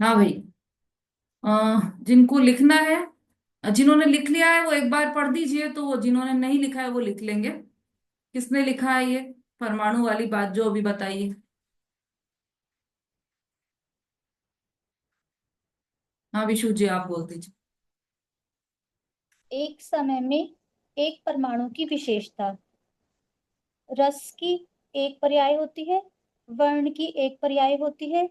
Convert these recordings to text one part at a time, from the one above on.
हाँ भाई। जिनको लिखना है, जिन्होंने लिख लिया है वो एक बार पढ़ दीजिए, तो वो जिन्होंने नहीं लिखा है वो लिख लेंगे। किसने लिखा है ये परमाणु वाली बात जो अभी बताइए। हाँ विशु जी आप बोल दीजिए। एक समय में एक परमाणु की विशेषता। रस की एक पर्याय होती है, वर्ण की एक पर्याय होती है,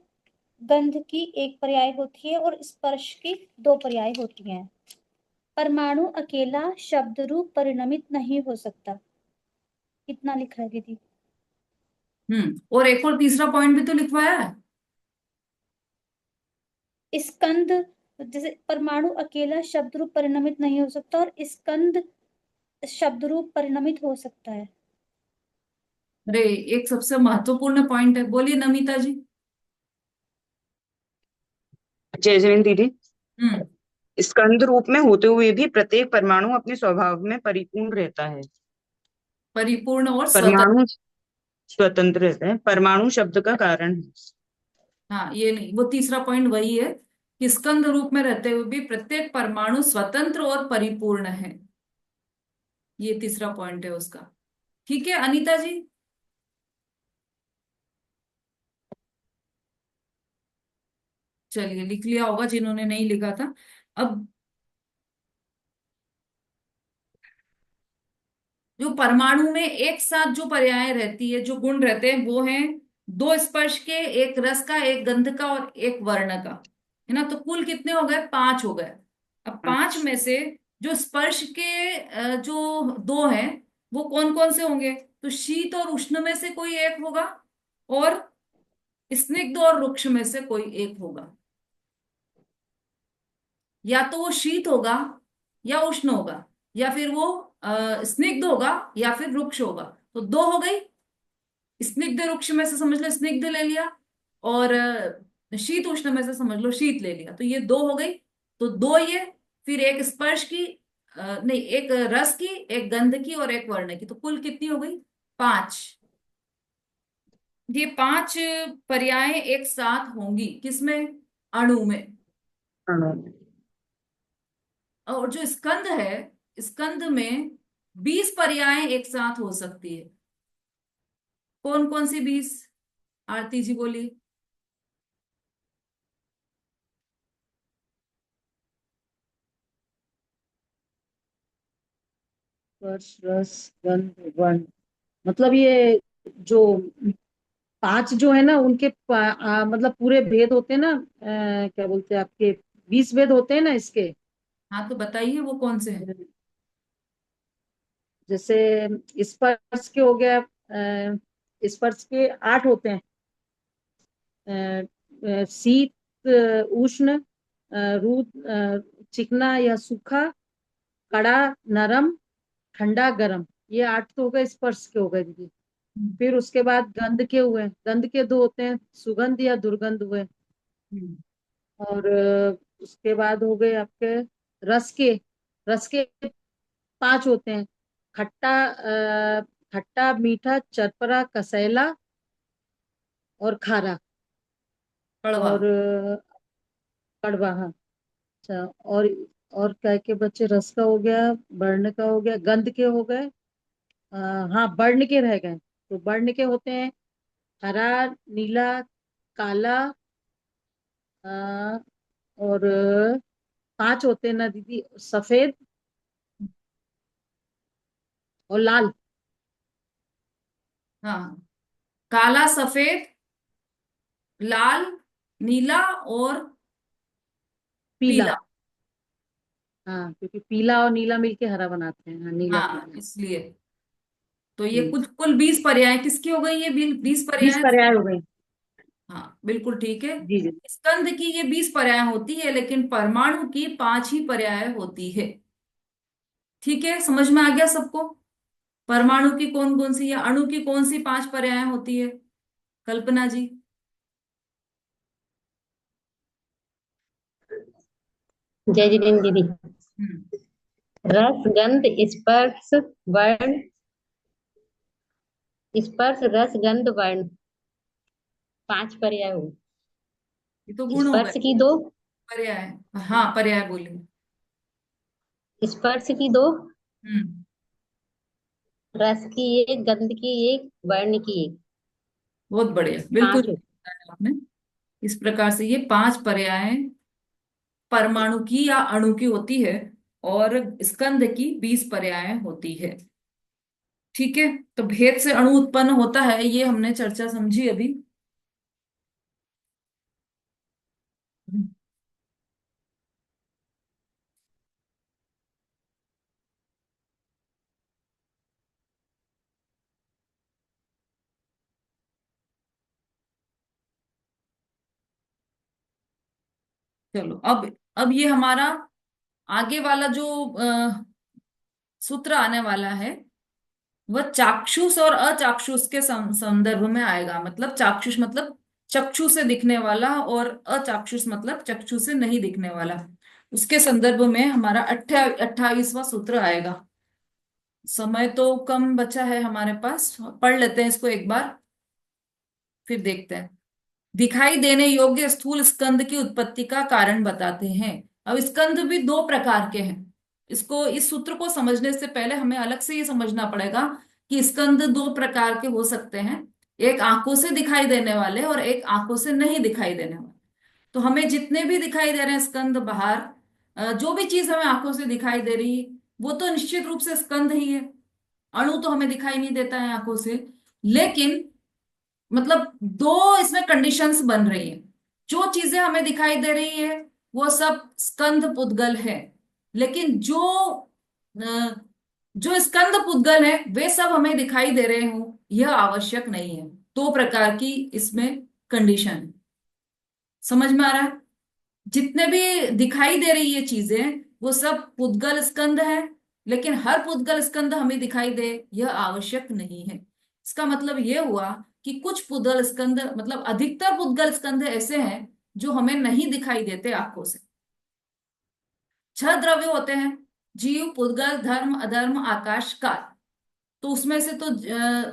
गंध की एक पर्याय होती है और स्पर्श की दो पर्याय होती हैं। परमाणु अकेला शब्द रूप परिणमित नहीं हो सकता। कितना लिखा है दीदी? और एक और तीसरा पॉइंट भी तो लिखवाया है। स्कंद, जैसे परमाणु अकेला शब्द रूप परिणमित नहीं हो सकता और स्कंद शब्द रूप परिणमित हो सकता है। अरे एक सबसे महत्वपूर्ण पॉइंट है, बोलिए नमिता जी। जय जैन दीदी। हम्म। स्कंद रूप में होते हुए भी प्रत्येक परमाणु अपने स्वभाव में परिपूर्ण रहता है। परिपूर्ण और स्वतंत्र। परमाणु स्वतंत्र रहता है, परमाणु शब्द का कारण है। हाँ ये नहीं, वो तीसरा पॉइंट वही है कि स्कंद रूप में रहते हुए भी प्रत्येक परमाणु स्वतंत्र और परिपूर्ण है। ये तीसरा पॉइंट है उसका। ठीक है अनीता जी। चलिए लिख लिया होगा जिन्होंने नहीं लिखा था। अब जो परमाणु में एक साथ जो पर्याय रहती है, जो गुण रहते हैं, वो हैं दो स्पर्श के, एक रस का, एक गंध का और एक वर्ण का। है ना, तो कुल कितने हो गए? पांच हो गए। अब पांच अच्छा। में से जो स्पर्श के जो दो हैं वो कौन कौन से होंगे? तो शीत और उष्ण में से कोई एक होगा, और स्निग्ध और रुक्ष में से कोई एक होगा। या तो वो शीत होगा, या उष्ण होगा, या फिर वो स्निग्ध होगा, या फिर रुक्ष होगा। तो दो हो गई। स्निग्ध रुक्ष में से समझ लो स्निग्ध ले लिया, और शीत उष्ण में से समझ लो शीत ले लिया, तो ये दो हो गई। तो दो ये, फिर एक स्पर्श की, नहीं, एक रस की, एक गंध की और एक वर्ण की, तो कुल कितनी हो गई? पांच। ये पांच पर्याय एक साथ होंगी किसमें? अणु में। हाँ। और जो स्कंद है, स्कंद में 20 पर्याय एक साथ हो सकती है। कौन कौन सी 20? आरती जी बोलिए। स्पर्श रस गंध वर्ण, मतलब ये जो पांच जो है ना उनके मतलब पूरे भेद होते हैं ना, क्या बोलते हैं आपके, 20 भेद होते हैं ना इसके। हाँ तो बताइए वो कौन से हैं। जैसे स्पर्श के हो गया, स्पर्श के 8 होते हैं। शीत, उष्ण, रुद्र, चिकना या सूखा, कड़ा, नरम, ठंडा, गरम। ये 8 तो हो गए स्पर्श के, हो गए दीदी। हम्म। फिर उसके बाद गंध के हुए, गंध के 2 होते हैं, सुगंध या दुर्गंध हुए। हम्म। और उसके बाद हो गए आपके रस के, रस के 5 होते हैं। खट्टा, खट्टा, मीठा, चरपरा, कसैला और खारा। कड़वा। और कड़वा, हाँ। अच्छा, और क्या के बच्चे, रस का हो गया, वर्ण का हो गया, गंध के हो गए। अ, हाँ, वर्ण के रह गए। तो वर्ण के होते हैं हरा, नीला, काला, और 5 होते हैं ना दीदी, सफेद और लाल। हाँ, काला, सफेद, लाल, नीला और पीला। पीला। हाँ, क्योंकि पीला और नीला मिलके हरा बनाते हैं, हाँ, नीला हाँ पीला। इसलिए। तो ये हम्म। कुछ कुल 20 पर्याय किसकी हो गई? ये 20 20 पर्याय। पर्याय हो गए। हाँ बिल्कुल ठीक है। जी जी। स्कंद की ये 20 पर्याय होती है, लेकिन परमाणु की पांच ही पर्याय होती है। ठीक है, समझ में आ गया सबको? परमाणु की कौन कौन सी या अणु की कौन सी पांच पर्याय होती है? कल्पना जी। जय जिनेन्द्र दीदी। हम्म। रस गंध स्पर्श वर्ण। स्पर्श रस गंध वर्ण, 5 पर्याय हो। ये तो गुण हो स्पर्श गए। की दो। पर्याय, हाँ पर्याय बोलिए। स्पर्श की दो, हम्म। रस की एक, गंध की एक, वर्ण की एक। बहुत बढ़िया, बिल्कुल पांच सही हो। बताया आपने। इस प्रकार से ये 5 पर्याय परमाणु की या अणु की होती है, और स्कंद की 20 पर्याय होती है। ठीक है, तो भेद से अणु उत्पन्न होता है, ये हमने चर्चा समझी अभी। चलो, अब ये हमारा आगे वाला जो सूत्र आने वाला है, वह चाक्षुष और अचाक्षुष के संदर्भ में आएगा। मतलब चाक्षुष मतलब चक्षु से दिखने वाला, और अचाक्षुष मतलब चक्षु से नहीं दिखने वाला। उसके संदर्भ में हमारा 28वां सूत्र आएगा। समय तो कम बचा है हमारे पास, पढ़ लेते हैं इसको एक बार, फिर देखते हैं। दिखाई देने योग्य स्थूल स्कंद की उत्पत्ति का कारण बताते हैं। अब स्कंद भी 2 प्रकार के हैं। इसको, इस सूत्र को समझने से पहले हमें अलग से ये समझना पड़ेगा कि स्कंद 2 प्रकार के हो सकते हैं। एक आंखों से दिखाई देने वाले, और एक आंखों से नहीं दिखाई देने वाले। तो हमें जितने भी दिखाई दे रहे हैं स्कंद बाहर, जो भी चीज हमें आंखों से दिखाई दे रही है, वो तो निश्चित रूप से स्कंद ही है। अणु तो हमें दिखाई नहीं देता है आंखों से। लेकिन मतलब 2 इसमें कंडीशंस बन रही हैं। जो चीजें हमें दिखाई दे रही है वो सब स्कंद पुद्गल है। लेकिन अ, जो स्कंद पुद्गल है वे सब हमें दिखाई दे रहे हो, यह आवश्यक नहीं है। 2 प्रकार की इसमें कंडीशन है। समझ में आ रहा है? जितने भी दिखाई दे रही ये चीजें, वो सब पुद्गल स्कंद है। लेकिन हर पुद्गल स्कंद हमें दिखाई दे, यह आवश्यक नहीं है। इसका मतलब यह हुआ कि कुछ पुद्गल स्कंद, मतलब अधिकतर पुद्गल स्कंद ऐसे हैं जो हमें नहीं दिखाई देते आंखों से। 6 द्रव्य होते हैं: जीव, पुद्गल, धर्म, अधर्म, आकाश, काल। तो उसमें से तो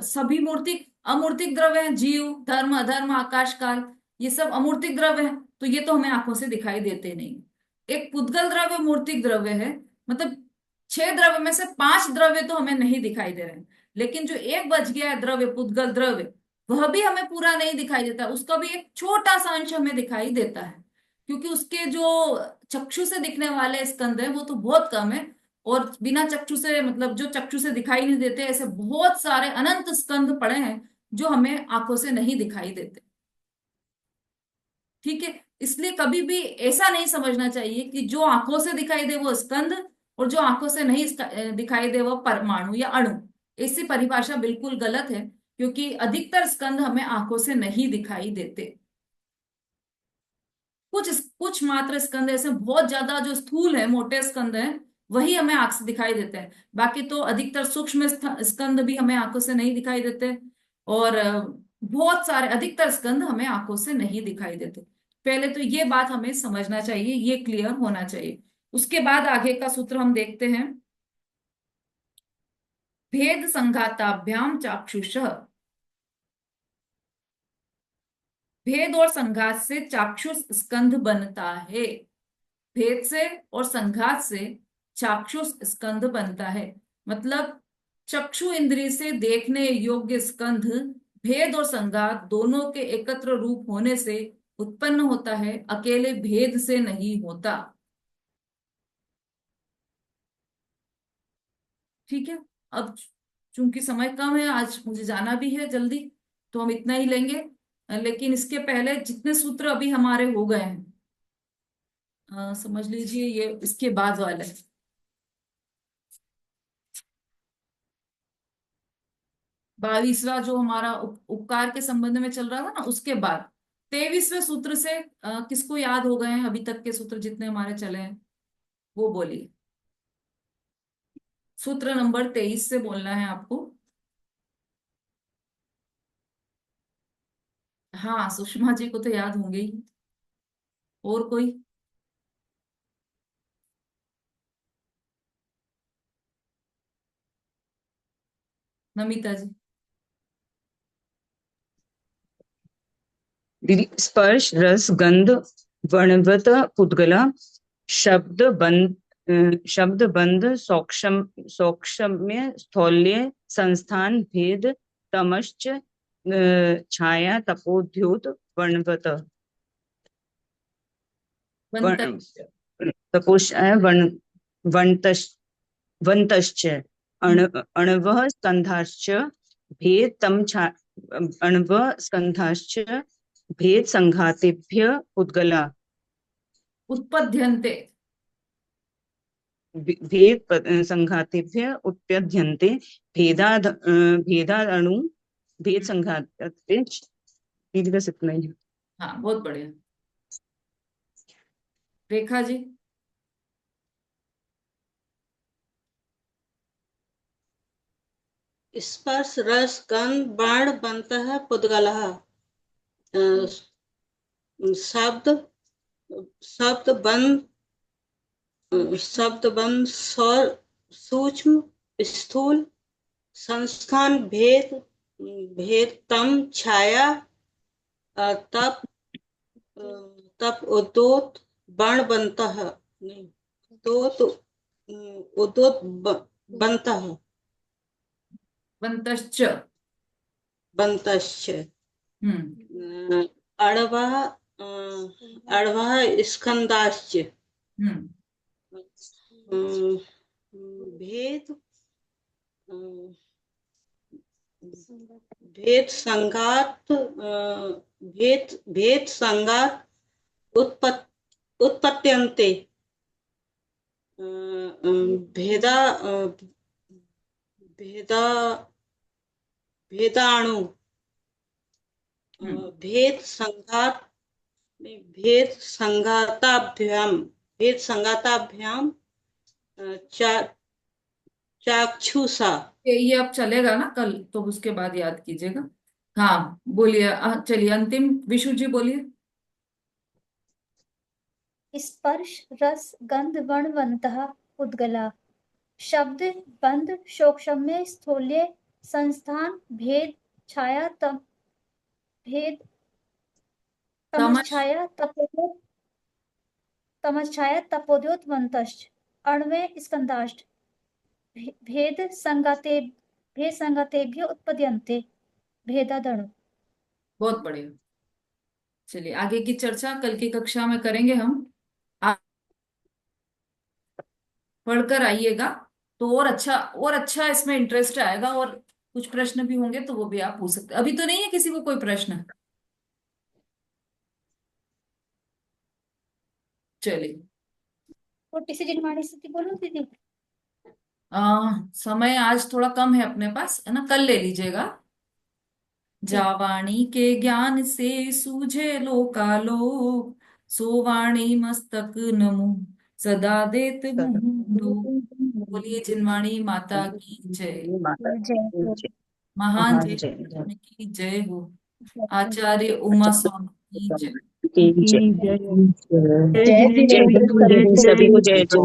सभी मूर्तिक अमूर्तिक द्रव्य हैं। जीव, धर्म, अधर्म, आकाश, काल, ये सब अमूर्तिक द्रव्य हैं, तो ये तो हमें आंखों से दिखाई देते नहीं। एक पुद्गल द्रव्य मूर्तिक द्रव्य है। मतलब 6 द्रव्य में से 5 द्रव्य तो हमें नहीं दिखाई दे रहे हैं। लेकिन जो एक बच गया है द्रव्य, पुद्गल द्रव्य, वह भी हमें पूरा नहीं दिखाई देता। उसका भी एक छोटा सा अंश हमें दिखाई देता है, क्योंकि उसके जो चक्षु से दिखने वाले स्कंद है वो तो बहुत कम है। और बिना चक्षु से, मतलब जो चक्षु से दिखाई नहीं देते, ऐसे बहुत सारे अनंत स्कंद पड़े हैं जो हमें आंखों से नहीं दिखाई देते। ठीक है, इसलिए कभी भी ऐसा नहीं समझना चाहिए कि जो आंखों से दिखाई दे वो स्कंद, और जो आंखों से नहीं दिखाई दे वो परमाणु या अणु। ऐसी परिभाषा बिल्कुल गलत है, क्योंकि अधिकतर स्कंद हमें आंखों से नहीं दिखाई देते। कुछ कुछ मात्र स्कंद ऐसे बहुत ज्यादा जो स्थूल है, मोटे स्कंद हैं, वही हमें आंख से दिखाई देते हैं। बाकी तो अधिकतर सूक्ष्म स्कंद भी हमें आंखों से नहीं दिखाई देते। और बहुत सारे अधिकतर स्कंद हमें आंखों से नहीं दिखाई देते। पहले तो ये बात हमें समझना चाहिए, ये क्लियर होना चाहिए। उसके बाद आगे का सूत्र हम देखते हैं। भेद संघाताभ्याम चाक्षुष। भेद और संघात से चाक्षुष स्कंध बनता है। भेद से और संघात से चाक्षुष स्कंध बनता है। मतलब चक्षु इंद्रिय से देखने योग्य स्कंध भेद और संघात दोनों के एकत्र रूप होने से उत्पन्न होता है, अकेले भेद से नहीं होता। ठीक है। अब चूंकि समय कम है, आज मुझे जाना भी है जल्दी, तो हम इतना ही लेंगे। लेकिन इसके पहले जितने सूत्र अभी हमारे हो गए हैं, समझ लीजिए ये इसके बाद वाले। 22वां जो हमारा उपकार के संबंध में चल रहा था ना, उसके बाद 23वें सूत्र से किसको याद हो गए हैं अभी तक के सूत्र जितने हमारे चले हैं, वो बोलिए। सूत्र नंबर 23 से बोलना है आपको। हाँ, सुषमा जी को तो याद होंगे ही। और कोई? नमिता जी? दीदी स्पर्श रस गंध वर्णवत पुद्गला शब्द बंध सौक्ष्म्य स्थौल्य संस्थान भेद तमश्च छाया तपोद्योत वर्णवत वंत तपोश वंतश्च अणवः स्कंधाश्च भेद तम अणवः स्कंधाश्च भेद संघातेभ्य उद्गला उत्पद्यन्ते भेद संघातेभ्य उत्पद्यन्ते भेदादणु भेद संघाते दीदी बस इतना ही है। हाँ बहुत बढ़िया। रेखा जी। स्पर्श रस गंध वर्ण बंतः पुद्गलः शब्द बंध सूक्ष्म स्थूल संस्थान भेद तम छाया तप उद्योत वर्ण बंतः उद्योत बंतः वंतश्च अणवः स्कंदाश्च भेद संघात उत्पत्त्यन्ते भेदाणु भेद संघाताभ्याम चाक्षुषा। ये अब चलेगा ना कल, तो उसके बाद याद कीजिएगा। हाँ बोलिए। चलिए अंतिम विशु जी बोलिए। स्पर्श रस गंध वर्णवन्तः पुद्गला शब्द बंध सौक्ष्म्य स्थूल्य संस्थान भेद छाया भेद तमश्छाया तपोद्योत वंतश्च अण्वय स्कंदाश्च भेद संगातेभ्य उत्पद्यन्ते भेदादणु। बहुत बढ़िया। चलिए आगे की चर्चा कल की कक्षा में करेंगे हम। आप पढ़कर आइएगा तो और अच्छा इसमें इंटरेस्ट आएगा, और कुछ प्रश्न भी होंगे तो वो भी आप पूछ सकते। अभी तो नहीं है किसी को कोई प्रश्न? चलिए। छोटी सी जिनवाणी स्थिति बोलो दीदी। समय आज थोड़ा कम है अपने पास, है ना, कल ले लीजिएगा। जावाणी के ज्ञान से सूझे लोकालोक, सोवाणी मस्तक नमो सदा देत मुंडो। बोलिए जिनवाणी माता की जय। महान जय की जय हो। आचार्य उमा स्वामी की जय। जय जय सभी को जय जय।